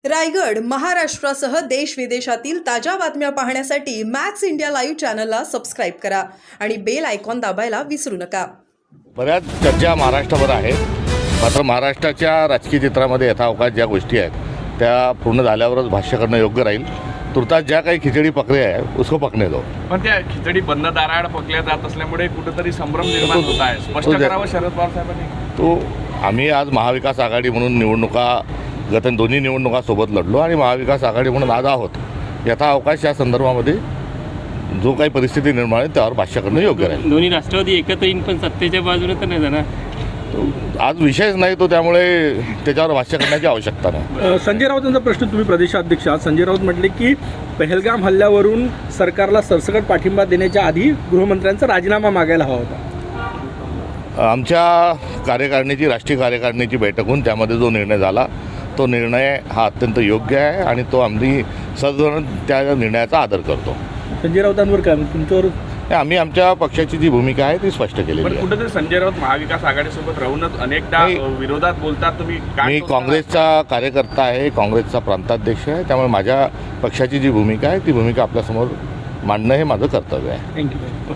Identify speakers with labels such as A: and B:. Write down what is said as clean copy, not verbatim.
A: रायगड, महाराष्ट्रासह देश विदेशातील ताज्या बातम्या पाहण्यासाठी मॅक्स इंडिया लाईव्ह चॅनलला सबस्क्राईब करा आणि बेल आयकॉन दाबायला विसरू नका.
B: बऱ्याच चर्चा महाराष्ट्रावर आहेत, मात्र महाराष्ट्राच्या राजकीय चित्रामध्ये यथावकाश ज्या गोष्टी आहेत त्या पूर्ण झाल्यावरच भाष्य करणं योग्य राहील. तुर्तास ज्या काही खिचडी पकड़े आहे उसको पकने दो.
C: पण त्या खिचडी बंद दाराआड पकल्या जात असल्यामुळे कुठेतरी संभ्रम निर्माण होत आहे. स्पष्ट करावं शरद पवार साहेबांनी.
B: तो आम्ही आज महाविकास आघाडी म्हणून निवडणुका गत दोन्ही निवडणुका सोबत लढलो आणि महाविकास आघाडी म्हणून आज आहोत. यथावकाश या संदर्भामध्ये जो काही परिस्थिती निर्माण आहे त्यावर भाष्य करणं योग्य राहील.
D: दोन्ही राष्ट्रवादी एकत्र येईन पण सत्तेच्या बाजूने तर नाही जाणार.
B: आज विषयच नाही तो, त्यामुळे त्याच्यावर भाष्य करण्याची आवश्यकता नाही.
E: संजय राऊतांचा प्रश्न, तुम्ही प्रदेशाध्यक्ष आहात. संजय राऊत म्हटले की पहलगाम हल्ल्यावरून सरकारला सरसकट पाठिंबा देण्याच्या आधी गृहमंत्र्यांचा राजीनामा मागायला हवा होता.
B: आमच्या कार्यकारिणीची राष्ट्रीय कार्यकारिणीची बैठक होऊन त्यामध्ये जो निर्णय झाला तो निर्णय हा अत्यंत योग्य आहे आणि तो आम्ही सर्वजण त्या निर्णयाचा आदर करतो.
E: संजय राऊतांवर काय तुमच्यावर?
B: आम्ही आमच्या पक्षाची जी भूमिका आहे ती स्पष्ट केलेली
C: पण
B: आहे.
C: कुठेतरी संजय राऊत महाविकास आघाडीसोबत राहूनच अनेकदा विरोधात बोलतात. तुम्ही काय
B: मी काँग्रेसचा कार्यकर्ता आहे, काँग्रेसचा प्रांताध्यक्ष आहे, त्यामुळे माझ्या पक्षाची जी भूमिका आहे ती भूमिका आपल्यासमोर मांडणं हे माझं कर्तव्य आहे.
E: थँक्यू.